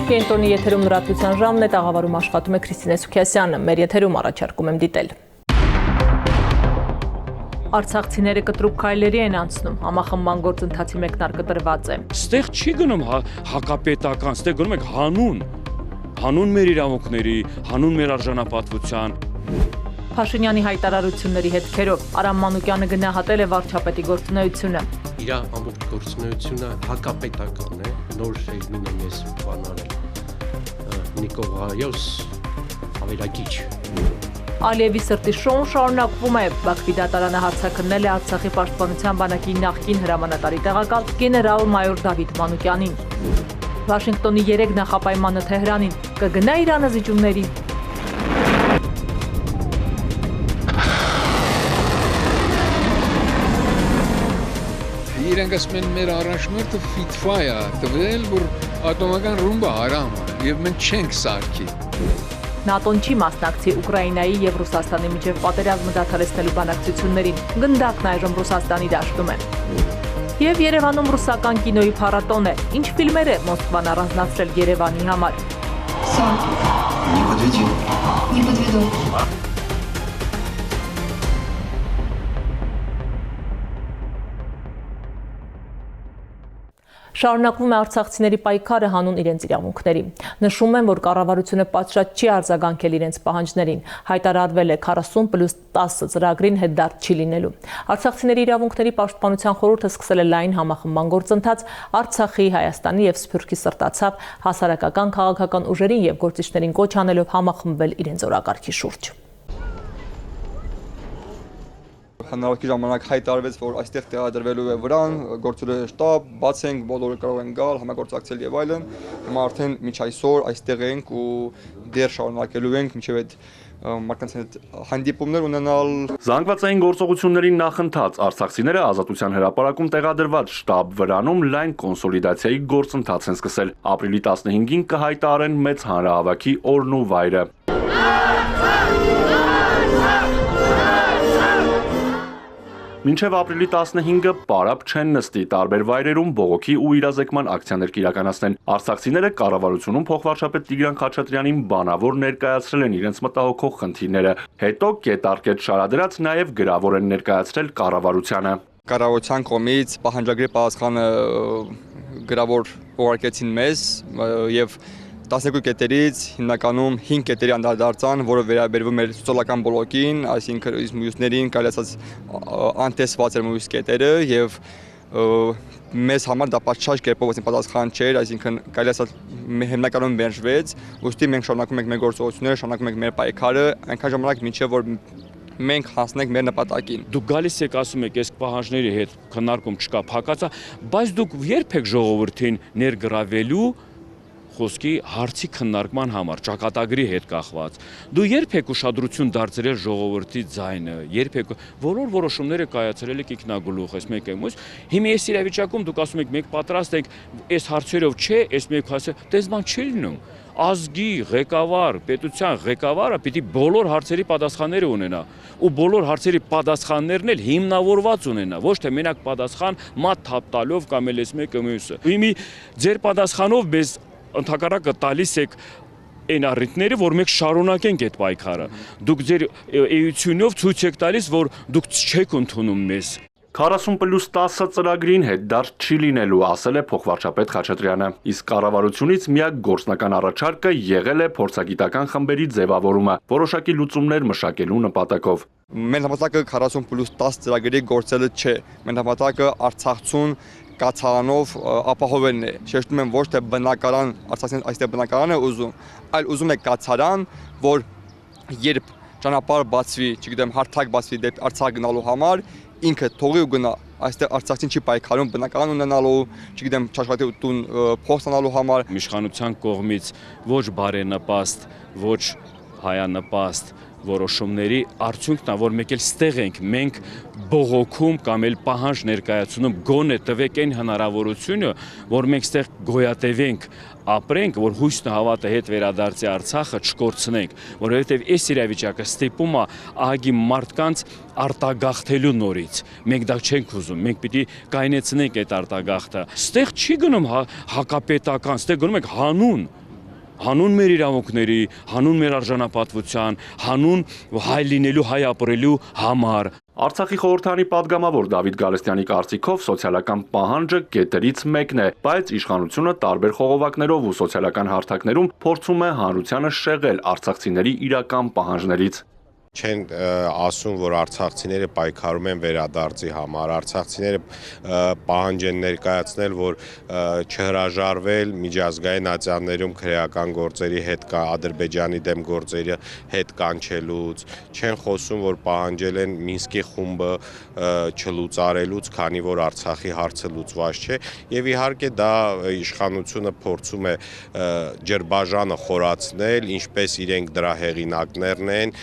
Կենտրոնի եթերում լրատվության ժամն է, տաղավարում աշխատում է Քրիստինե Սուքիասյանը, մեր եթերում առաջարկում եմ դիտել։ Արցախցիները կտրուկ քայլերի են անցնում, համախմբման գործընթացի մեկնարկը տրված է։ Ստեղ չի գնում հակապետական, ստեղ գնում ենք հանուն մեր իրավունքների, հանուն մեր արժանապատվության։ Փաշինյանի հայտարարությունների հետքերով Արամ Մանուկյանը գնահատել է վարչապետի գործունեությունը։ Իր ամբողջ գործունեությունը հակապետական է, նոր ֆերմին եմ ես բանարել Նիկողայոս ավերակիչ։ Ալիևի սրտի շոուն շարունակվում է, Բաքվի դատարանը հարցաքննել է Արցախի պաշտպանության բանակի նախկին հրամանատարի տեղակալ գեներալ-մայոր Դավիթ Մանուկյանին։ Վաշինգտոնի 3 նախապայմանը Թեհրանին, կգնա Իրանը զիջումների։ Իրենք ասում են մեր առաջնորդը ֆիտվա է տվել, որ ատոմական ռումբը հարամ է, եւ մենք չենք սարքի։ ՆԱՏՕ-ն չի մասնակցի Ուկրաինայի եւ Ռուսաստանի միջև պատերազմը դադարեցնելու բանակցություններին, գնդակն այժմ Ռուսաստանի դաշտում է։ Եվ Երևանում ռուսական կինոյի փառատոն է, ինչ ֆիլմեր է Մոսկվան առանձնացրել Երևանի համար։ Не подведу. Շարունակվում է արցախցիների պայքարը հանուն իրենց իրավունքների։ Նշում են, որ կառավարությունը պատշաճ չի արձագանքել իրենց պահանջներին, հայտարարվել է 40+10 ծրագրին հետդարձ չի լինելու։ Արցախցիների իրավունքների պաշտպանության խորհուրդը սկսել է լայն համախմբման գործընթաց Արցախի, Հայաստանի եւ Սփյուռքի սրտացավ հասարակական քաղաքական ուժերին եւ գործիչներին կոչ անելով համախմբվել իրենց օրակարգի շուրջ։ Հնարավորինս ժամանակ հայտարարվեց, որ այստեղ տեղադրվելու է վրան, գործելու է շտաբ, բաց ենք, բոլորը կարող են գալ, համագործակցել եւ այլն։ Հիմա արդեն մինչ այսօր այստեղ ենք ու դեռ շարունակելու ենք մինչեւ այդ մարդկանց հետ հանդիպումներ ունենալ։ Զանգվածային գործողությունների նախընթաց արցախցիները Ազատության հրապարակում տեղադրված շտաբ վրանում լայն կոնսոլիդացիայի գործընթաց են սկսել։ Ապրիլի 15-ին կհայտարարեն մեծ հանրահավաքի օրն ու վայրը։ Մինչև ապրիլի 15-ը պարապ չեն նստի, տարբեր վայրերում բողոքի ու իրազեկման ակցիաներ կիրականացնեն։ Արցախցիները կառավարությունում փոխվարչապետ Տիգրան Խաչատրյանին բանավոր ներկայացրել են իրենց մտահոգող խնդիրները։ Հետո կետարկետ շարադրած նաև գրավոր են ներկայացրել կառավարությանը։ Կառավարության կողմից պահանջագրի պատասխանը գրավոր ուղարկեցին մեզ եւ 12 կետերից հիմնականում 5 կետերի անդրադարձան, որը վերաբերվում էր սոցիալական բլոկին, այսինքն մյուսներին կարելի անտեսված էր մյուս կետերը եւ մեզ համար դա պատշաճ կերպով պատասխան չէր, այսինքն կարելի հիմնականում մերժվեց, ուստի մենք շարունակում ենք մեր գործողությունները, շարունակում ենք մեր պայքարը, այնքան ժամանակ մինչեւ որ մենք հասնենք մեր նպատակին։ Դուք գալիս եք ասում եք, այս պահանջների հետ քննարկում չկա, փակածա, բայց դուք երբ եք ժողովրդին ներգրավելու խոսքի հարցի քննարկման համար, ճակատագրի հետ կախված։ Դու երբ եք ուշադրություն դարձրել ժողովրդի ձայնը, երբ եք բոլոր որոշումները կայացրել եք ինքնագլուխ, այս մեկ եմոց։ Հիմա այս իրավիճակում դուք ասում եք, մենք պատրաստ ենք, այս հարցերով չէ, այս մեկ հարցը, դες բան չի լինում։ Ազգի ղեկավար, պետության ղեկավարը պիտի բոլոր հարցերի պատասխանները ունենա, ու բոլոր հարցերի պատասխաններն էլ հիմնավորված ունենա, ոչ թե մենակ պատասխան մատ թափ տալով կամ էլ այս մեկը մյուսը։ Իմի ձեր պատասխանով մեզ ընդհակառակը տալիս եք այն առիթները, որ մենք շարունակենք այդ պայքարը։ Դուք ձեր էությունով ցույց եք տալիս, որ դուք չեք ընդունում մեզ։ 40+10 ծրագրին հետդարձ չի լինելու, ասել է փոխվարչապետ Խաչատրյանը։ Իսկ կառավարությունից միակ գործնական առաջարկը եղել է փորձագիտական խմբերի ձևավորումը, որոշակի լուծումներ մշակելու նպատակով։ Մեր նպատակը 40+10 ծրագրի գործելը չէ։ Մեր նպատակը Արցախցուն կացարանով ապահովելն է։ Շեշտում եմ ոչ թե բնակարան, Արցախին այստեղ բնակարան է ուզում, այլ ուզում է կացարան, որ երբ ճանապարհ բացվի, չգիտեմ, հարթակ բացվի դեպի Արցախ գնալու համար, ինքը թողի ու գնա, այստեղ Արցախին չի պայքարում բնակարան ունենալու, չգիտեմ, չաշխատի տուն փող ստանալու համար։ Իշխանության կողմից ոչ բարենպաստ, ոչ հայանպաստ որոշումների արդյունքն է, որ մեկ էլ ստեղ ենք, մենք բողոքում կամ էլ պահանջ ներկայացնում, գոնե տվեք այն հնարավորությունը, որ մենք ստեղ գոյատևենք, ապրենք, որ հույսն ու հավատը հետ վերադարձի Արցախը չկորցնենք, որովհետև այս իրավիճակը ստիպում է ահագի մարդկանց արտագաղթելու նորից։ Մենք դա չենք ուզում, մենք պիտի կայնեցնենք այդ արտագաղթը։ Ստեղ չի գնում հակապետական, ստեղ գնում ենք հանուն հանուն մեր իրավունքների, հանուն մեր արժանապատվության, հանուն հայ լինելու, հայ ապրելու համար։ Արցախի խորհրդարանի падգամավոր Դավիթ Գալստյանի կարծիքով սոցիալական պահանջը կետերից մեկն է, բայց իշխանությունը տարբեր խողովակներով ու սոցիալական հարթակներում փորձում է հանրությանը շեղել արցախցիների իրական պահանջներից։ Չեն ասում, որ արցախցիները պայքարում են վերադարձի համար, արցախցիները պահանջ են ներկայացնել, որ չհրաժարվել միջազգային ատյաններում քրեական գործերի հետ Ադրբեջանի դեմ գործերի հետ կանչելուց, չեն խոսում, որ պահանջել են Մինսկի խումբը չլուծարելուց, քանի որ Արցախի հարցը լուծված չէ, եւ իհարկե դա իշխանությունը փորձում է ջրբաժանը խորացնել, ինչպես իրենք դրա հեղինակներն են,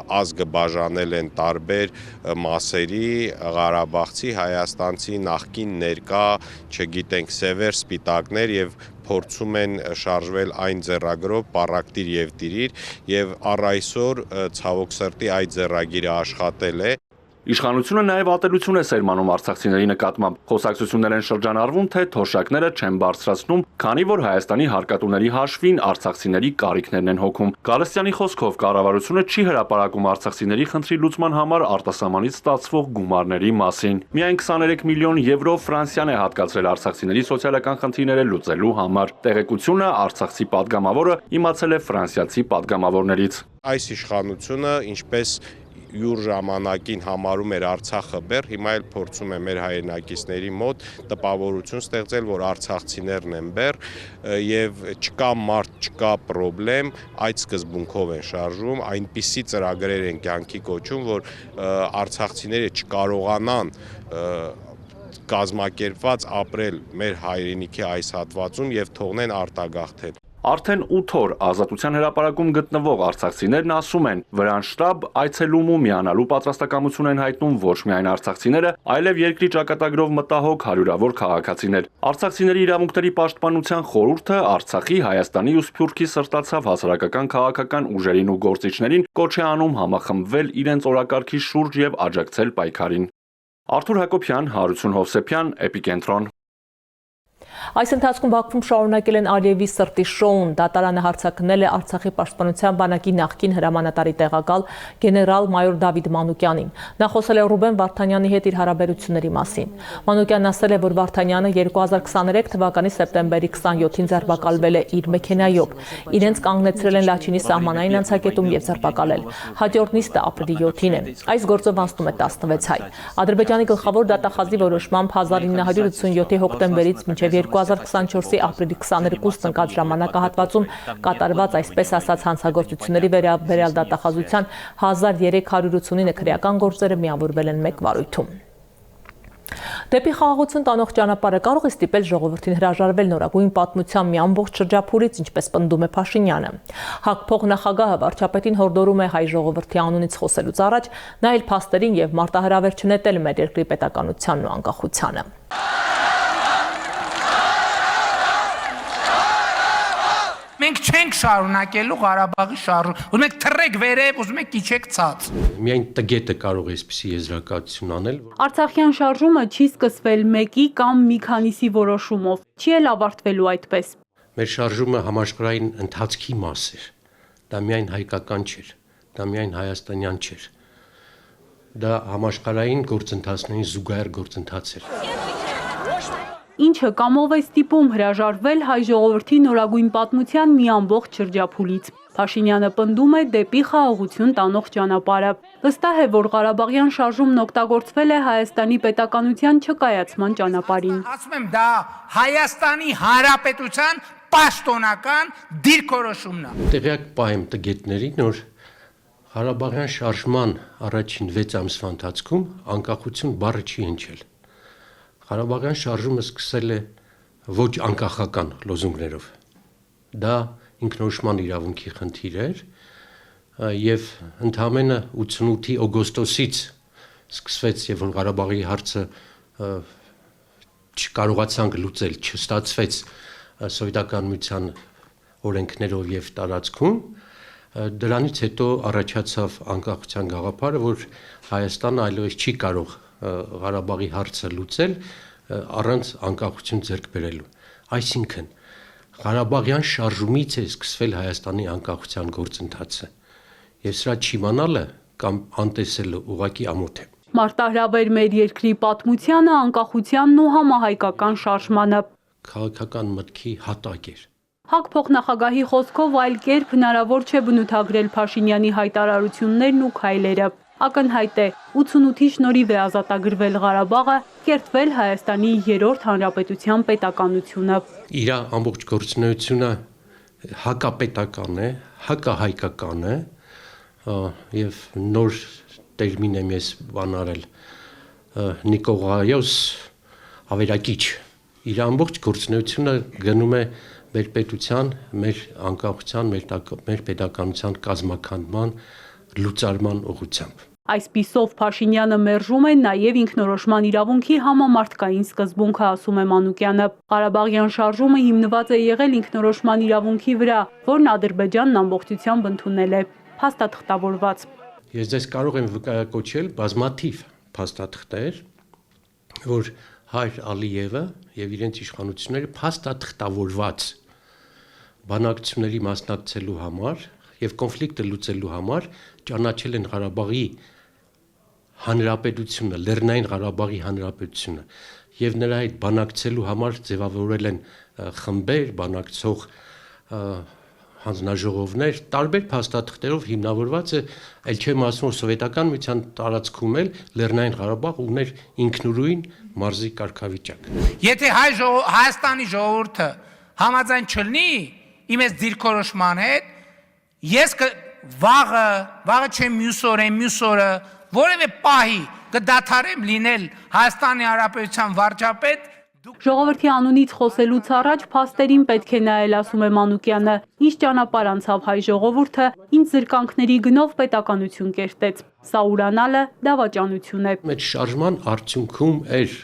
ազգը բաժանել են տարբեր մասերի, Ղարաբաղցի, Հայաստանցի, նախկին, ներկա, չգիտենք, սևեր, սպիտակներ եւ փորձում են շարժվել այն ձեռագրով պառակտիր եւ տիրիր եւ առ այսօր ցավոք սրտի այդ ձեռագիրը աշխատել է։ Իշխանությունը նաև ատելություն է սերմանում արցախցիների նկատմամբ։ Խոսակցություններ են շրջանառվում, թե թոշակները չեն բարձրացնում, քանի որ Հայաստանի հարկատուների հաշվին արցախցիների կարիքներն են հոգում։ Գալստյանի խոսքով կառավարությունը չի հրապարակում արցախցիների խնդրի լուծման համար արտասահմանից ստացվող գումարների մասին։ Միայն 23 միլիոն եվրո Ֆրանսիան է հատկացրել արցախցիների սոցիալական խնդիրները լուծելու համար։ Տեղեկությունը արցախցի падգամավորը իմացել է ֆրանսիացի падգամավորներից։ Այս իշխանությունը ինչպես յուր ժամանակին համարում էր Արցախը բեռ, հիմա էլ փորձում է մեր հայրենակիցների մոտ տպավորություն ստեղծել, որ արցախցիներն են բեռ եւ չկա մարդ, չկա պրոբլեմ, այդ սկզբունքով են շարժում, այնպիսի ծրագրեր են կյանքի կոչում, որ արցախցիները չկարողանան կազմակերպված ապրել մեր հայրենիքի այս հատվածում եւ թողնեն արտագաղթել։ Արդեն 8 օր ազատության հրապարակում գտնվող արցախցիներն ասում են, վրանշտաբ այցելում ու միանալու պատրաստակամություն են հայտնում ոչ միայն արցախցիները, այլև երկրի ճակատագրով մտահոգ հարյուրավոր քաղաքացիներ։ Արցախցիների իրավունքների պաշտպանության խորհուրդը Արցախի, Հայաստանի ու Սփյուռքի սրտացավ հասարակական քաղաքական ուժերին ու գործիչներին կոչ է անում համախմբվել իրենց օրակարգի շուրջ եւ աջակցել պայքարին։ Արթուր Հակոբյան, Հարություն Հովսեփյան, Էպիկենտրոն։ Այս ընթացքում Բաքվում շարունակել են Ալիևի սրտի շոուն, դատարանը հարձակնել է Արցախի պաշտպանության բանակի նախկին հրամանատարի տեղակալ գեներալ-մայոր Դավիթ Մանուկյանին։ Նա խոսել է Ռուբեն Վարդանյանի հետ իր հարաբերությունների մասին։ Մանուկյանն ասել է, որ Վարդանյանը 2023 թվականի սեպտեմբերի 27-ին ձերբակալվել է իր մեքենայով։ Իրենց կանգնեցրել են Լաչինի սահմանային անցակետում եւ ձերբակալել։ Հաջորդ նիստը ապրիլի 7-ին է։ Այս գործով անցնում է 16 հայ։ Ադրբեջանի գլխավոր դատախազի որոշմամբ 1987-ի հոկտեմբերից մինչև 2024-ի ապրիլի 22-ն ընկած ժամանակահատվածում կատարված այսպես ասած հանցագործությունների վերաբերյալ դատախազության 1389 քրեական գործերը միավորվել են մեկ վարույթում։ Դեպի խաղաղություն տանող ճանապարհը կարող է ստիպել ժողովրդին հրաժարվել նորագույն պատմության մի ամբողջ շրջափուլից, ինչպես պնդում է Փաշինյանը։ ՀԱԿ նախագահը վարչապետին հորդորում է հայ ժողովրդի անունից խոսելուց առաջ նայել փաստերին եւ մարտահրավեր չնետել մեր երկրի պետականությանն ու անկախությանը։ Մենք չենք շարունակելու Ղարաբաղի շարժումը։ Ուզում եք թռեք վերև, ուզում եք իջեք ցած։ Միայն տգետը կարող է այսպիսի եզրակացություն անել, որ Արցախյան շարժումը չի սկսվել մեկի կամ մի քանիսի որոշումով, չի էլ ավարտվելու այդպես։ մեր շարժումը համաշխարհային ընթացքի մաս էր։ Դա միայն հայկական չէր, դա միայն հայաստանյան չէր։ Դա համաշխարհային գործընթացների զուգահեռ գործընթաց էր։ Ինչը կամով է ստիպում հրաժարվել հայ ժողովրդի նորագույն պատմության մի ամբողջ շրջափուլից։ Փաշինյանը պնդում է դեպի խաղաղություն տանող ճանապարհը։ Վստահ է, որ Ղարաբաղյան շարժումն օգտագործվել է Հայաստանի պետականության չկայացման ճանապարհին։ Ասում եմ, դա Հայաստանի Հանրապետության պաշտոնական դիրքորոշումն է։ Տեղյակ պահեմ տգետներին, որ Ղարաբաղյան շարժման առաջին 6 ամսվա ընթացքում անկախություն բառը չի հնչել։ Ղարաբաղյան շարժումը սկսել է ոչ անկախական լոզունգներով։ Դա ինքնորոշման իրավունքի խնդիր էր եւ ընդամենը 88-ի օգոստոսից սկսվեց, եւ որ Ղարաբաղի հարցը չկարողացանք լուծել, չստացվեց սովետական միության օրենքներով եւ տարածքում, դրանից հետո առաջացավ անկախության գաղափարը, որ Հայաստանը այլևս չի կարող Ղարաբաղի հարցը լուծել առանց անկախություն ձեռք բերելու։ Այսինքն Ղարաբաղյան շարժումից է սկսվել Հայաստանի անկախության գործընթացը։ Եվ սրա չիմանալը կամ անտեսելը ուղղակի ամոթ է։ Մարտահրավեր մեր երկրի պատմությանը, անկախությանն ու համահայկական շարժմանը։ Քաղաքական մտքի հատակ էր։ ՀԱԿ փոխնախագահի խոսքով այլ կերպ հնարավոր չէ բնութագրել Փաշինյանի հայտարարություններն ու քայլերը։ Ակնհայտ է 88-ի շնորհիվ է ազատագրվել Ղարաբաղը, կերտվել Հայաստանի երրորդ հանրապետության պետականությունը։ Իր ամբողջ գործունեությունը հակապետական է, հակահայկական է եւ նոր տերմին եմ ես բանարել Նիկողայոս ավերակիչ։ Իր ամբողջ գործունեությունը գնում է մեր պետության, մեր անկախության, մեր պետականության կազմաքանդման, լուծարման ուղղությամբ։ Այսպիսով Փաշինյանը մերժում է նաև ինքնորոշման իրավունքի համամարտկային սկզբունքը, ասում է Մանուկյանը։ Ղարաբաղյան շարժումը հիմնված է եղել ինքնորոշման իրավունքի վրա, որն Ադրբեջանն ամբողջությամբ ընդունել է, փաստաթղթավորված։ Ես ձեզ կարող եմ վկայակոչել բազմաթիվ փաստաթղթեր, որ հայր Ալիևը եւ իրենց իշխանությունները փաստաթղթավորված բանակցությունների մասնակցելու համար եւ կոնֆլիկտը լուծելու համար ճանաչել են Ղարաբաղի հանրապետությունը, Լեռնային Ղարաբաղի հանրապետությունը եւ նրա հետ բանակցելու համար ձևավորել են խմբեր, բանակցող հանձնաժողովներ, տարբեր փաստաթղթերով հիմնավորված է, ել չեմ ասում, որ սովետական միության տարածքում էլ Լեռնային Ղարաբաղ ուներ ինքնուրույն մարզի կարգավիճակ։ Եթե Հայաստանի ժողովուրդը համաձայն չլինի իմ այս դիրքորոշման հետ, ես վաղը չեմ մյուս օրը որևէ պահի կդադարեմ լինել Հայաստանի Հանրապետության վարչապետ։ Ժողովրդի անունից խոսելուց առաջ փաստերին պետք է նայել, ասում է Մանուկյանը։ Ինչ ճանապարհ անցավ հայ ժողովուրդը, ինչ զրկանքների գնով պետականություն կերտեց։ Սա ուրանալը դավաճանություն է։ Մեր շարժման արդյունքում էր,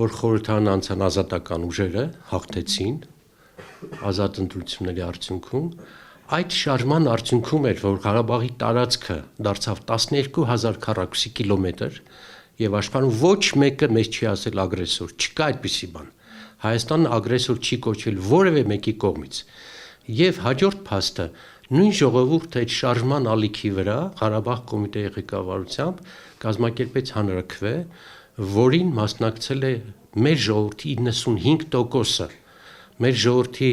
որ խորհրդարան անցան ազատական ուժերը, հաղթեցին ազատ ընտրությունների արդյունքում։ Այդ շարժման արդյունքում էր, որ Ղարաբաղի տարածքը դարձավ 12000 քառակուսի կիլոմետր եւ աշխարհում ոչ մեկը մեզ չի ասել ագրեսոր, չկա այդպիսի բան։ Հայաստանը ագրեսոր չի կոչվել որևէ մեկի կողմից։ Եվ հաջորդ փաստը նույն ժողովուրդը այդ շարժման ալիքի վրա Ղարաբաղ կոմիտեի ղեկավարությամբ կազմակերպեց հանրաքվե, որին մասնակցել է մեր ժողովրդի 95%-ը։ Մեր ժողովրդի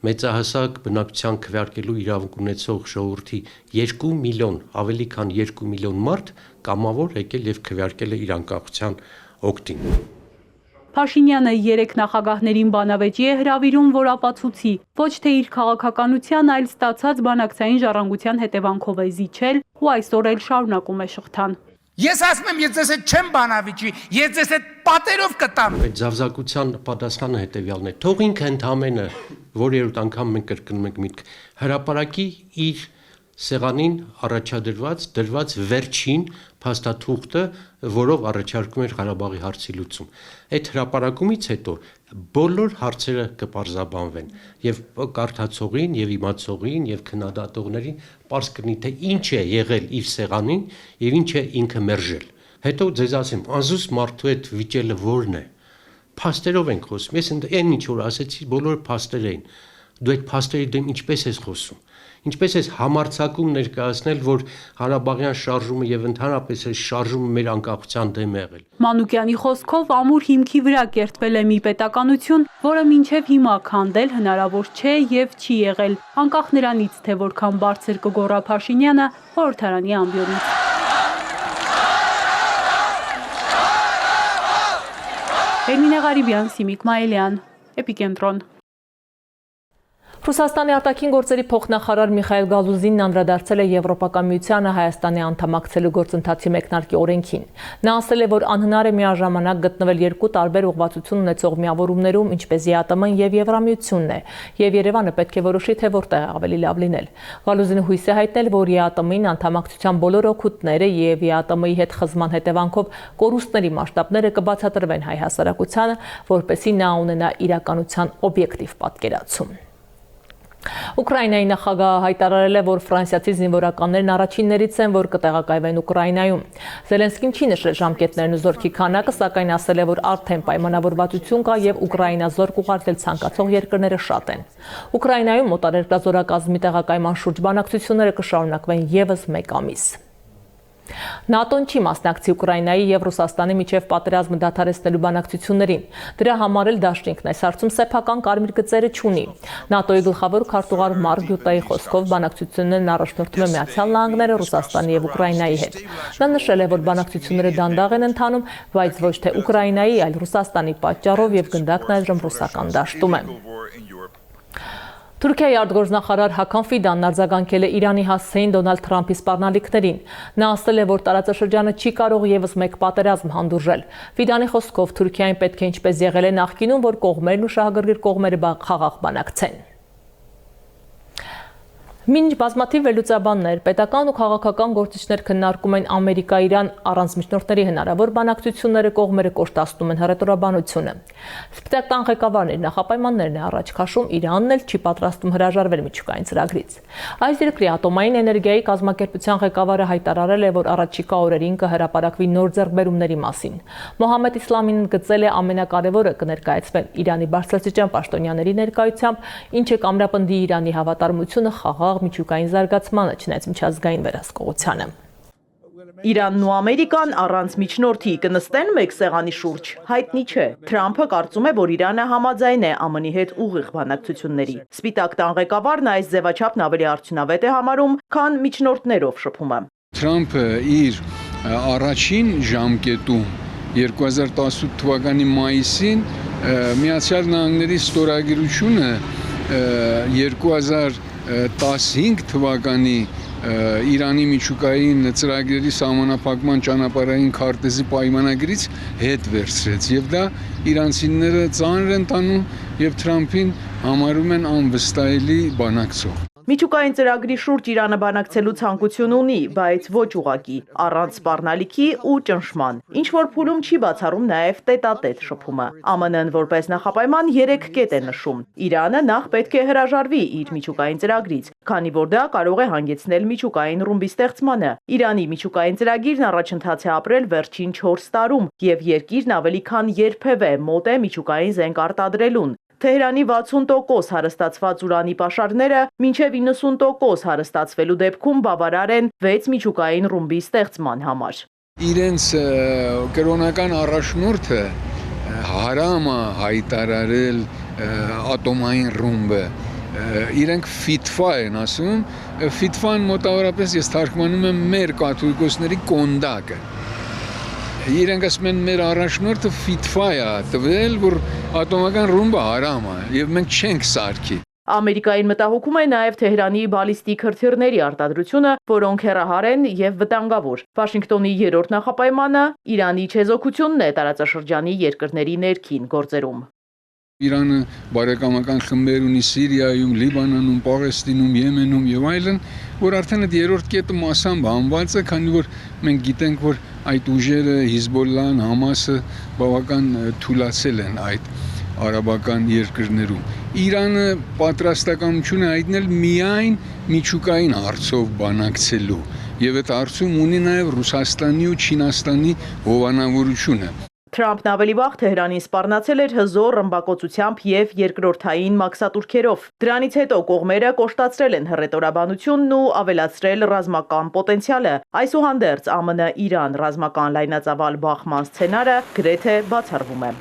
մեծահասակ բնակչության քվեարկելու իրավունք ունեցող ժողովրդի 2 միլիոն, ավելի քան 2 միլիոն մարդ կամավոր եկել եւ քվեարկել է իր անկախության օգտին։ Փաշինյանը 3 նախագահներին բանավեճի է հրավիրում, որ ապացուցի, ոչ թե իր քաղաքականության, այլ ստացած բանակցային ժառանգության հետևանքով է զիջել ու այսօր էլ շարունակում է շղթան։ Ես ասում եմ, ես ձեզ հետ չեմ բանավիճի, ես ձեզ հետ պատերով կտամ։ Այդ զավզակության պատասխանը հետևյալն է։ Թող ինքը ընդամենը, որ երրորդ անգամ մենք կրկնում ենք միտք, հրապարակի իր սեղանին դրված վերջին փաստաթուղթը, որով առաջարկում էր Ղարաբաղի հարցի լուծում։ Այդ հրապարակումից հետո բոլոր հարցերը կպարզաբանվեն եւ կարդացողին եւ իմացողին եւ քննադատողներին պարզ կլինի թե ինչ է եղել իր սեղանին եւ ինչ է ինքը մերժել։ Հետո ձեզ ասեմ, անզուս մարդու հետ վիճելը որն է։ Փաստերով ենք խոսում։ Ես այն ինչ որ ասեցի, բոլոր փաստեր էին։ Դու այդ փաստերի դեմ ինչպես ես խոսում։ Ինչպես է համարձակում ներկայացնել, որ Ղարաբաղյան շարժումը եւ ընդհանրապես այս շարժումը մեր անկախության դեմ է եղել։ Մանուկյանի խոսքով ամուր հիմքի վրա կերտվել է մի պետականություն, որը մինչև հիմա քանդել հնարավոր չէ եւ չի եղել, անկախ նրանից, թե որքան բարձր կգոռա Փաշինյանը խորհրդարանի ամբիոնից։ Էրմինե Ղարիբյան, Սիմիկ Մայելյան, Էպիկենտրոն։ Ռուսաստանի արտաքին գործերի փոխնախարար Միխայել Գալուզինն անդրադարձել է Եվրոպական միությանը Հայաստանի անդամակցելու գործընթացի մեկնարկի օրենքին։ Նա ասել է, որ անհնար է միաժամանակ գտնվել երկու տարբեր ուղղվածություն ունեցող միավորումներում, ինչպես ԵԱՏՄ-ն եւ Եվրամիությունն է, եւ Երևանը պետք է որոշի, թե որտեղ ավելի լավ լինել։ Գալուզինը հույս է հայտնել, որ ԵԱՏՄ-ին անդամակցության բոլոր օգուտները եւ ԵԱՏՄ-ի հետ խզման հետևանքով կորուստների մասշտաբները կբացատրվեն հայ հասարակությանը, որպեսզի նա ունենա իրականության օբյեկտիվ պատկերացում։ Ուկրաինայի նախագահը հայտարարել է, որ ֆրանսիացի զինվորականներն առաջիններից են, որ կտեղակայվեն Ուկրաինայում։ Զելենսկին չի նշել ժամկետներն ու զորքի քանակը, սակայն ասել է, որ արդեն պայմանավորվածություն կա եւ Ուկրաինա զորք ուղարկել ցանկացող երկրները շատ են։ Ուկրաինայում մոտարերկրազորակազմի տեղակայման շուրջ բանակցությունները կշարունակվեն եւս 1 ամիս։ ՆԱՏՕ-ն չի մասնակցի Ուկրաինայի եւ Ռուսաստանի միջև պատերազմը դադարեցնելու բանակցություններին։ Դրա համար էլ դաշինքն այս հարցում սեփական կարմիր գծերը չունի։ ՆԱՏՕ-ի գլխավոր քարտուղար Մարկ Ռյուտեի խոսքով բանակցություններն առաջնորդում է Միացյալ Նահանգները, Ռուսաստանի եւ Ուկրաինայի հետ։ Նա նշել է, որ բանակցությունները դանդաղ են ընթանում, բայց ոչ թե Ուկրաինայի, այլ Ռուսաստանի պատճառով եւ գնդակն այժմ ռուսական դաշտում է։ Թուրքիայի արտգործնախարար Հական Ֆիդանն արձագանքել է Իրանի հասցեին Դոնալդ Թրամփի սպառնալիքներին։ Նա ասել է, որ տարածաշրջանը չի կարող եւս մեկ պատերազմ հանդուրժել։ Ֆիդանի խոսքով Թուրքիային պետք է ինչպես եղել է նախկինում, որ կողմերն ու շահագրգիռ կողմերը խաղաղ բանակցեն։ Մինչ բազմաթիվ վերլուծաբաններ, պետական ու քաղաքական գործիչներ քննարկում են Ամերիկա-Իրան առանց միջնորդների հնարավոր բանակցությունները կողմերը կոշտացնում են հռետորաբանությունը։ Սպիտակ տան ղեկավարն իր նախապայմաններն է առաջ քաշում, Իրանն էլ չի պատրաստվում հրաժարվել միջուկային ծրագրից։ Այս երկրի ատոմային էներգիայի կազմակերպության ղեկավարը հայտարարել է, որ առաջիկա օրերին կհրապարակվի նոր ձեռքբերումների մասին։ Մոհամմեդ Իսլամին գծել է ամենակարևորը կներկայացվեն Իրանի բարձրաստիճան պաշտոնյաների ներկայությամբ, ինչը կամրապնդի Իրանի հավատարմությունը խաղաղ միջուկային զարգացմանը, չնայած միջազգային վերահսկողությանը։ Իրանն ու Ամերիկան առանց միջնորդի կնստեն մեկ սեղանի շուրջ, հայտնի չէ։ Թրամփը կարծում է, որ Իրանը համաձայն է ԱՄՆ-ի հետ ուղիղ բանակցությունների։ Սպիտակ տան ղեկավարն այս ձևաչափն ավելի արդյունավետ է համարում, քան միջնորդներով շփումը։ Թրամփը իր առաջին ժամկետում 2018 թվականի մայիսին Միացյալ Նահանգների ստորագրությունը 2015 թվականի Իրանի միջուկային ծրագրերի սահմանափակման ճանապարհային քարտեզի պայմանագրից հետ վերցրեց եւ դա իրանցիները ծանր են տանում եւ Թրամփին համարում են անվստահելի բանակցող։ Միջուկային ծրագրի շուրջ Իրանը բանակցելու ցանկություն ունի, բայց ոչ ուղղակի, առանց սպառնալիքի ու ճնշման։ Ինչ որ փուլում չի բացառում նաև տետատետ շփումը։ ԱՄՆ-ն որպես նախապայման 3 կետ է նշում։ Իրանը նախ պետք է հրաժարվի իր միջուկային ծրագրից, քանի որ դա կարող է հանգեցնել միջուկային ռումբի ստեղծմանը։ Իրանի միջուկային ծրագիրն առաջընթաց է ապրել վերջին 4 տարում, եւ երկիրն ավելի քան երբևէ մոտ է միջուկային զենք արտադրելուն։ Թեհրանի 60% հարստացված ուրանի պաշարները մինչև 90% հարստացվելու դեպքում բավարար են 6 միջուկային ռումբի ստեղծման համար։ Իրենց կրոնական առաջնորդը հարամը հայտարարել ատոմային ռումբը, իրենք ֆիտվա են ասում, ֆիտվան մոտավորապես ես թարգմանում եմ մեր կաթոլիկոսների կոնդակը։ Իրենք ասում են մեր առաջնորդը ֆիտվա է տվել, որ ատոմական ռումբը հարամ է եւ մենք չենք սարքի։ Ամերիկային մտահոգում է նաև Թեհրանի բալիստիկ հրթիռների արտադրությունը, որոնք հեռահար են եւ վտանգավոր։ Վաշինգտոնի 3-րդ նախապայմանը Իրանի չեզոքությունն է տարածաշրջանի երկրների ներքին գործերում։ Իրանը բարեկամական խմբեր ունի Սիրիայում, Լիբանանում, Պաղեստինում, Եմենում եւ այլն, որ արդեն այդ 3-րդ կետը մասամբ հանված է, քանի որ մենք գիտենք, որ այդ ուժերը Հիզբոլլահն, Համասը բավական թուլացել են այդ արաբական երկրներում։ Իրանը պատրաստակամություն է հայտնել միայն միջուկային հարցով բանակցելու եւ այդ հարցում ունի նաեւ Ռուսաստանի ու Չինաստանի հովանավորությունը։ Թրամփն ավելի վաղ Թեհրանին սպառնացել էր հզոր ռմբակոծությամբ եւ երկրորդային մաքսատուրքերով։ Դրանից հետո կողմերը կոշտացրել են հռետորաբանությունն ու ավելացրել ռազմական պոտենցիալը։ Այսուհանդերձ ԱՄՆ-Իրան ռազմական լայնածավալ բախման սցենարը գրեթե բացառվում է։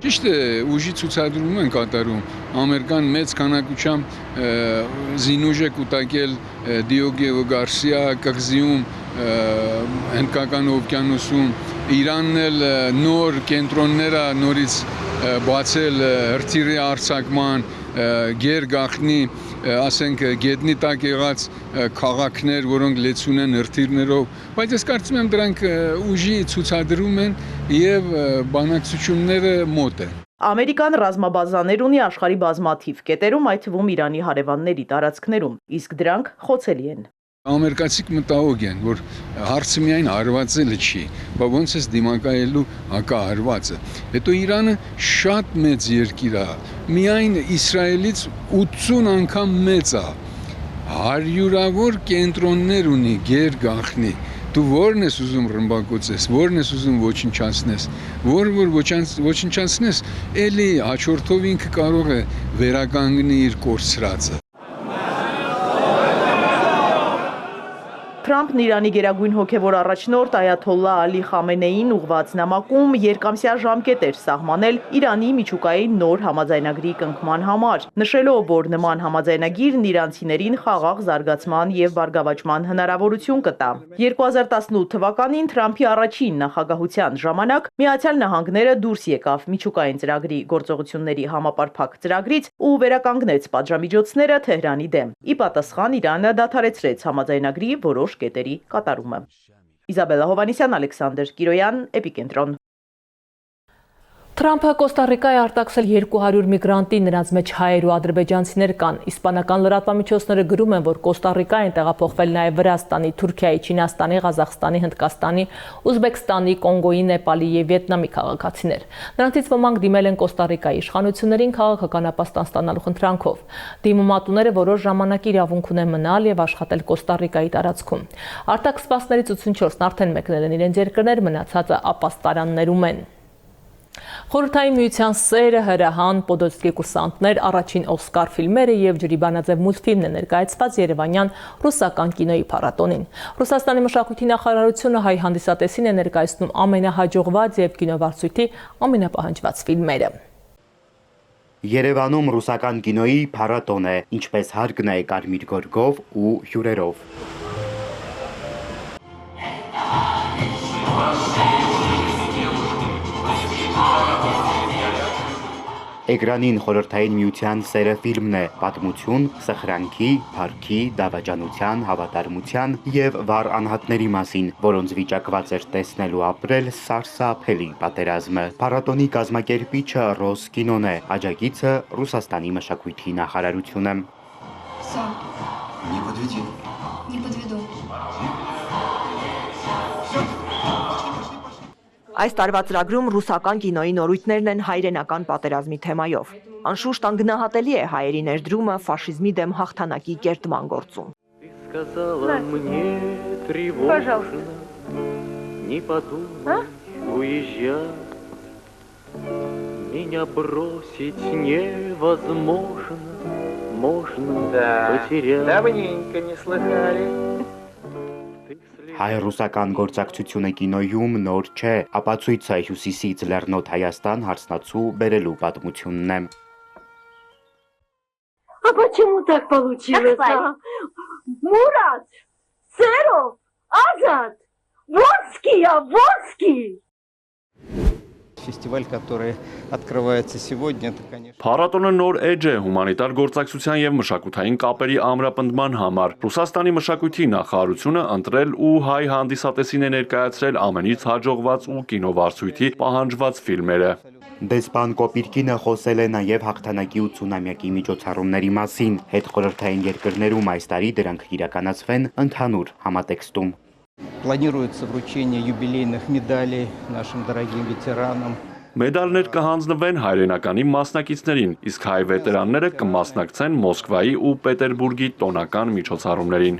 Ճիշտ է, ուժի ցուցադրում են կատարում։ Ամերիկան մեծ քանակությամբ զինուժ է կուտակել Դիոգեո Գարսիա կղզիում, Հնդկական օվկիանոսում, Իրանն էլ նոր կենտրոններ է նորից բացել հրթիռի արձակման, գեր գախնի, ասենք գետնի տակ եղած քաղաքներ, որոնք լեցուն են հրթիռներով, բայց ես կարծում եմ դրանք ուժի ցուցադրում են եւ բանակցությունները մոտ են։ Ամերիկան ռազմաբազաներ ունի աշխարհի բազմաթիվ կետերում, այդ թվում Իրանի հարևանների տարածքներում, իսկ դրանք խոցելի են։ Ամերիկացիք մտահոգ են, որ հարցը միայն հարվածելը չի, բայց ոնց էս դիմակայելու հակահարվածը։ Հետո Իրանը շատ մեծ երկիր է, միայն Իսրայելից 80 անգամ մեծ է, հարյուրավոր կենտրոններ ունի, գեր գախնի։ Դու ո՞րն ես ուզում ռմբակոծես, ո՞րն ես ուզում ոչնչացնես, որ ոչնչացնես, էլի հաջորդով ինքը կարող է վերականգնի իր կորցրածը։ Թրամփն Իրանի գերագույն հոգևոր առաջնորդ Այաթոլլա Ալի Խամենեին ուղված նամակում երկամսյա ժամկետ էր սահմանել Իրանի միջուկային նոր համաձայնագրի կնքման համար, նշելով, որ նման համաձայնագիրն իրանցիներին խաղաղ զարգացման և բարգավաճման հնարավորություն կտա։ 2018 թվականին Թրամփի առաջին նախագահության ժամանակ Միացյալ Նահանգները դուրս եկավ միջուկային ծրագրի գործողությունների համապարփակ ծրագրից ու վերականգնեց պատժամիջոցները Թեհրանի դեմ։ Ի պատասխան Իրանը դադարեցրեց համաձայնագրի որոշ կետերի կատարումը։ Իզաբելլա Հովանեսյան, Ալեքսանդր Կիրոյան, Էպիկենտրոն։ Թրամփը Կոստարիկայի արտաքսել 200 միգրանտի, նրանց մեջ հայեր ու ադրբեջանցիներ կան։ Իսպանական լրատվամիջոցները գրում են, որ Կոստարիկային տեղափոխվել նաև Վրաստանի, Թուրքիայի, Չինաստանի, Ղազախստանի, Հնդկաստանի, Ուզբեկստանի, Կոնգոյի, Նեպալի և Վիետնամի քաղաքացիներ։ Նրանցից ոմանք դիմել են Կոստարիկայի իշխանություններին քաղաքականապաստան ստանալու խնդրանքով։ Դիմումատուները որոշ ժամանակ իրավունք ունեն մնալ և աշխատել Կոստարիկայի տարածքում։ Արտաքսվածներից 84-ն արդեն մեկնել են իրենց երկրներ, մնացածը ապաստարաններում են։ Խորհրդային միության սերը, հրահան, Պոդոլսկի կուրսանտներ, առաջին Օսկար ֆիլմերը և ջրի բանաձև մուլտֆիլմն է ներկայացված երևանյան ռուսական կինոյի փառատոնին։ Ռուսաստանի մշակույթի նախարարությունը հայ հանդիսատեսին է ներկայացնում ամենահաջողված և կինովարձույթի ամենապահանջված ֆիլմերը։ Երևանում ռուսական կինոյի փառատոն է, ինչպես հարկն է կարմիր գորգով ու հյուրերով։ Էկրանին խորհրդային միության սերը ֆիլմն է, պատմություն սխրանքի, փառքի, դավաճանության, հավատարմության և վառ անհատների մասին, որոնց վիճակված էր տեսնել ու ապրել սարսափելի պատերազմը։ Փառատոնի կազմակերպիչը Ռոս կինոն է, աջակիցը Ռուսաստանի մշակույթի նախարարությունը։ Այս տարվա ծրագրում ռուսական կինոյի նորույթներն են հայրենական պատերազմի թեմայով։ Անշուշտ անգնահատելի է հայերի ներդրումը ֆաշիզմի դեմ հաղթանակի կերտման գործում։ Հայ-ռուսական գործակցությունը կինոյում նոր չէ, ապացույցը հյուսիսից լեռնոտ Հայաստան հարսնացու բերելու պատմությունն է։ А почему так получилось? Мурат, Серов, Азат, Ворский! Фестиваль, который открывается сегодня, это, конечно... Փառատոնը նոր էջ է հումանիտար գործակցության և մշակութային կապերի ամրապնդման համար։ Ռուսաստանի մշակույթի նախարարությունը ընտրել ու հայ հանդիսատեսին է ներկայացրել ամենից հաջողված ու կինովարձույթի պահանջված ֆիլմերը։ Դեսպան Կոպիրկինը խոսել է նաև հաղթանակի 80-ամյակի միջոցառումների մասին։ Հետխորհրդային երկրներում այս տարի դրանք իրականացվեն ընդհանուր համատեքստում։ Планируется вручение юбилейных медалей нашим дорогим ветеранам. Մեդալներ կհանձնվեն հայրենականի մասնակիցներին, իսկ հայ վետերանները կմասնակցեն Մոսկվայի ու Պետերբուրգի տոնական միջոցառումներին։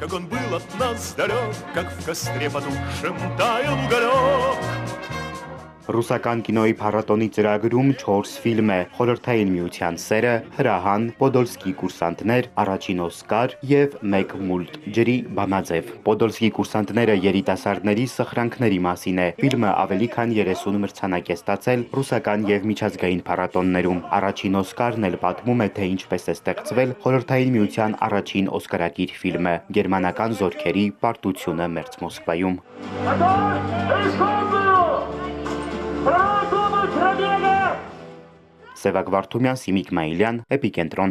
Как он был от нас далек, как в костре потухшем таял уголек. Ռուսական կինոյի փառատոնի ծրագրում 4 ֆիլմ է՝ Խորհրդային միության սերը, հրահան, Պոդոլսկի կուրսանտներ, առաջին Օսկար և 1 մուլտ ջրի բանաձև։ Պոդոլսկի կուրսանտները երիտասարդների սխրանքների մասին է։ Ֆիլմը ավելի քան 30 մրցանակ է ստացել ռուսական և միջազգային փառատոններում։ Առաջին Օսկարն էլ պատմում է, թե ինչպես է ստեղծվել Խորհրդային միության առաջին օսկարակիր ֆիլմը՝ գերմանական զորքերի պարտությունը մերձ Մոսկվայում։ Սևակ Վարդումյան, Սիմիկ Մայիլյան, Էպիկենտրոն։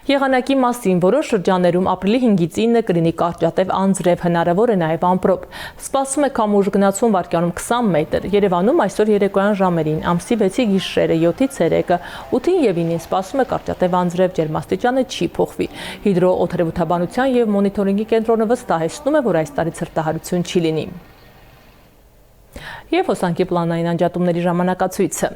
Եղանակի մասին որոշ շրջաններում ապրիլի 5-ից 9 կլինի կարճատև անձրև, հնարավոր է նաև ամպրոպ։ Սպասվում է քամուշ գնացում վարկյանում 20 մետր։ Երևանում այսօր երեկոյան ժամերին ամսի 6-ի գիշերը 7-ից 3-ը 8-ին եւ 9-ին սպասվում է կարճատև անձրև, ջերմաստիճանը չի փոխվի։ Հիդրոօթերոթաբանության եւ մոնիտորինգի կենտրոնը վստահեցնում է, որ այս տարի ցրտահարություն չի լինի։ Եվ հոսանքի պլանային անջատումների ժամանակացույցը։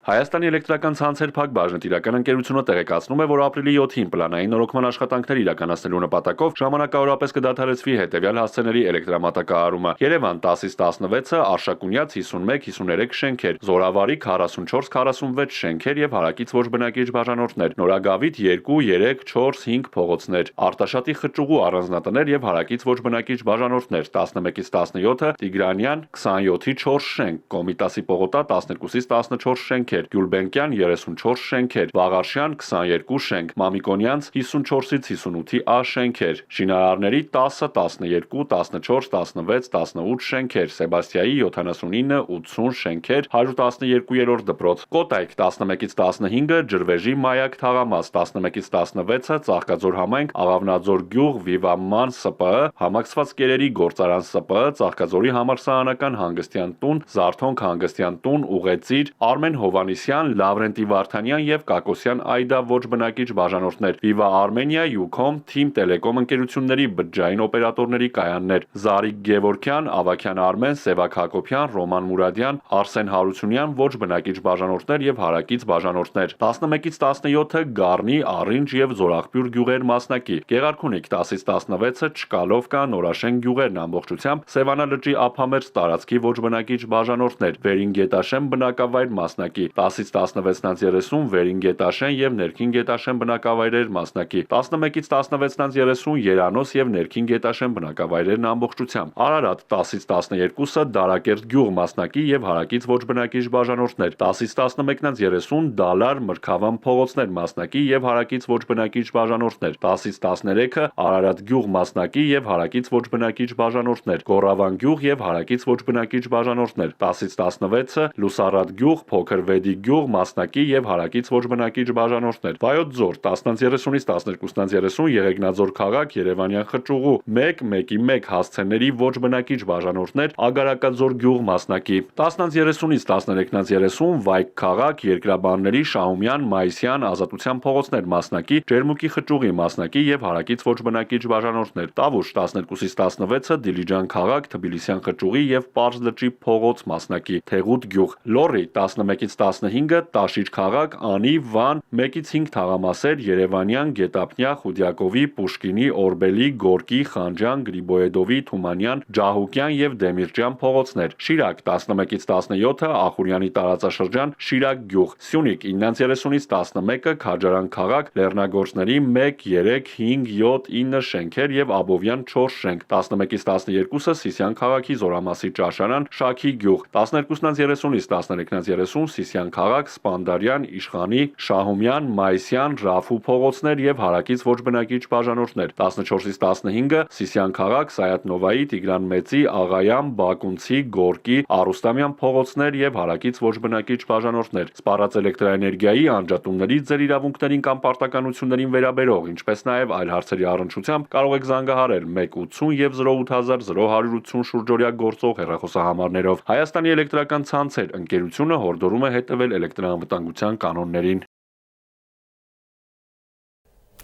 Հայաստանի էլեկտրական ցանցեր ՓԱԿ բաժնետիրական ընկերությունը տեղեկացնում է, որ ապրիլի 7-ին պլանային նորոգման աշխատանքներ իրականացնելու նպատակով ժամանակավորապես կդադարեցվի հետևյալ հասցեների էլեկտրամատակարարումը. Երևան 10-ից 16-ը, Արշակունյաց 51-53 շենքեր, Զորավարի 44-46 շենքեր եւ հարակից ոչ բնակիչ բաժանորդներ, Նորագավիթ 2, 3, 4, 5 փողոցներ, Արտաշատի խճուղու առանձնատներ եւ հարակից ոչ բնակիչ բաժանորդներ, 11-ից 17-ը, Տիգրանյան 27-ի 4 շենք, Կոմիտասի պողոտա 12-ից 14 շենքեր, Գյուլբենկյան 34 շենքեր, Վաղարշյան 22 շենք, Մամիկոնյանց 54-ից 58-ի A շենքեր, Շինարարների 10, 12, 14, 16, 18 շենքեր, Սեբաստիայի 79, 80 շենքեր, 112-րդ դպրոց, Կոտայք 11-ից 15-ը, Ջրվեժի Մայակ թաղամաս, 11-ից 16-ը, Ծաղկաձոր համայնք, Աղավնաձոր գյուղ, Վիվաման ՍՊԸ, Համակցված կերերի գործարան ՍՊԸ, Ծաղկաձորի համալսարանական հանգստյան տուն, Զարթոնք հանգստյան տուն, Ուղեցիր, Արմեն Հովանիսյան, Լավրենտի Վարդանյան եւ Կակոսյան Այդա ոչ բնակիչ բաժանորդներ, Viva Armenia, Ucom, Team Telecom ընկերությունների բջջային օպերատորների կայաններ, Զարիկ Գևորգյան, Ավակյան Արմեն, Սևակ Հակոբյան, Ռոման Մուրադյան, Արսեն Հարությունյան ոչ բնակիչ բաժանորդներ եւ հարակից բաժանորդներ, 11-ից 17-ը Գառնի, Առինջ եւ Զորախբյուր գյուղեր մասնակի, Գեղարքունիք 10-ից 16-ը Չկալովկա, Նորաշեն գյուղերն ամբողջությամբ, Սևանա լճի ափամերձ տարածքի ոչ բնակիչ բաժանորդներ, Վերինգետաշեն բնակավայր մասնակի, 10-ից 16-ից 30 Վերին Գետաշեն եւ Ներքին Գետաշեն բնակավայրեր մասնակի, 11-ից 16-ից 30 Երանոս եւ Ներքին Գետաշեն բնակավայրերն ամբողջությամբ, Արարատ 10-ից 12-ը Դարակերտ գյուղ մասնակի եւ հարակից ոչ բնակիչ բաժանորդներ, 10-ից 11-ից 30 Դալար Մրգավան փողոցներ մասնակի եւ հարակից ոչ բնակիչ բաժանորդներ, 10-ից 13-ը Արարատ գյուղ մասնակի եւ հարակից ոչ բնակիչ բաժանորդներ, Գորավան գյուղ եւ հարակից ոչ բնակիչ բաժանորդներ, 10-ից 16-ը Լուսարատ գյուղ, Փոքր Վեդի գյուղ մասնակի եւ հարակից ոչ բնակիչ բաժանորդներ, Վայոց ձոր 10-ից 30-ից 12-ից 30 Եղեգնաձոր քաղաք, Երևանյան խճուղու 1-1-1 հասցեների ոչ բնակիչ բաժանորդներ, Ագարակաձոր գյուղ մասնակի, 10-ից 30-ից 13-ից 30 Վայք քաղաք, Երկրաբանների Շահումյան, Մայիսյան, Ազատության փողոցներ մասնակի, Ջերմուկի խճուղի մասնակի եւ հարակից ոչ բնակիչ բաժանորդներ, Տավուշ 12-ից 16-ը Դիլիջան քաղաք, Թբիլիսյան խճուղի եւ Պարզ լճի փողոց մասնակի, Թեղուտ գյուղ, Լոռի 11-ից 15-ը Տաշիչ քաղաք, Անի, Վան, 1-ից 5 թաղամասեր, Երևանյան, Գետապնյա, Խուդյակովի, Պուշկինի, Օրբելի, Գորկի, Խանջան, Գրիբոեդովի, Թումանյան, Ջահուկյան եւ Դեմիրճյան փողոցներ, Շիրակ 11-ից 17-ը Ախուրյանի տարածաշրջան, Շիրակ գյուղ, Սյունիք 9-ից 11-ը Քաջարան քաղաք, Լեռնագործների 1, 3, 5, 7, 9 շենքեր եւ Աբովյան 4 շենք, 11-ից 12-ը Սիսիան քաղաքի Զորամասի ճաշարան, Շաքի գյուղ, 12-ից 30-ից 13-ից 30 Սիսիան քաղաք, Սպանդարյան, Իշխանի, Շահումյան, Մայիսյան, Ռաֆու փողոցներ եւ հարակից ոչ բնակիչ բաժանորդներ, 14-ից 15-ը Սիսիան քաղաք, Սայաթնովայի, Տիգրան Մեծի, Աղայան, Բակունցի, Գորկի, Արուստամյան փողոցներ եւ հարակից ոչ բնակիչ բաժանորդներ, Սպառած էլեկտրաէներգիայի անջատումների ձեր իրավունքներին կամ պարտականություններին վերաբերող, ինչպես նաեւ այլ հարցերի առնչությամբ կարող եք զանգահարել 180 եւ 0800180 շուրջօրյա գործող հեռախոսահամարներով։ Հայաստանի էլեկտրական ցանցեր ընկերությունը հորդորում է հետևել էլեկտրաանվտանգության կանոններին։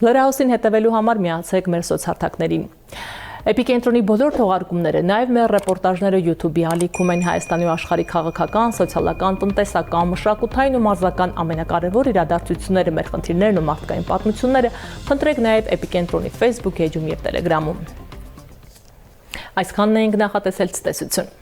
Լրահոսին հետևելու համար միացեք մեր սոցհարթակներին։ Էպիկենտրոնի բոլոր թողարկումները, նաև մեր ռեպորտաժները YouTube-ի ալիքում են Հայաստանի ու աշխարհի քաղաքական, սոցիալական, տնտեսական, մշակութային ու մարզական ամենակարևոր իրադարձությունները, մեր խնդիրներն ու մարդկային պատմությունները խնդրեք նաև Էպիկենտրոնի Facebook էջում եւ Telegram-ում։ Այսքանն էինք նախատեսել ցտեսություն։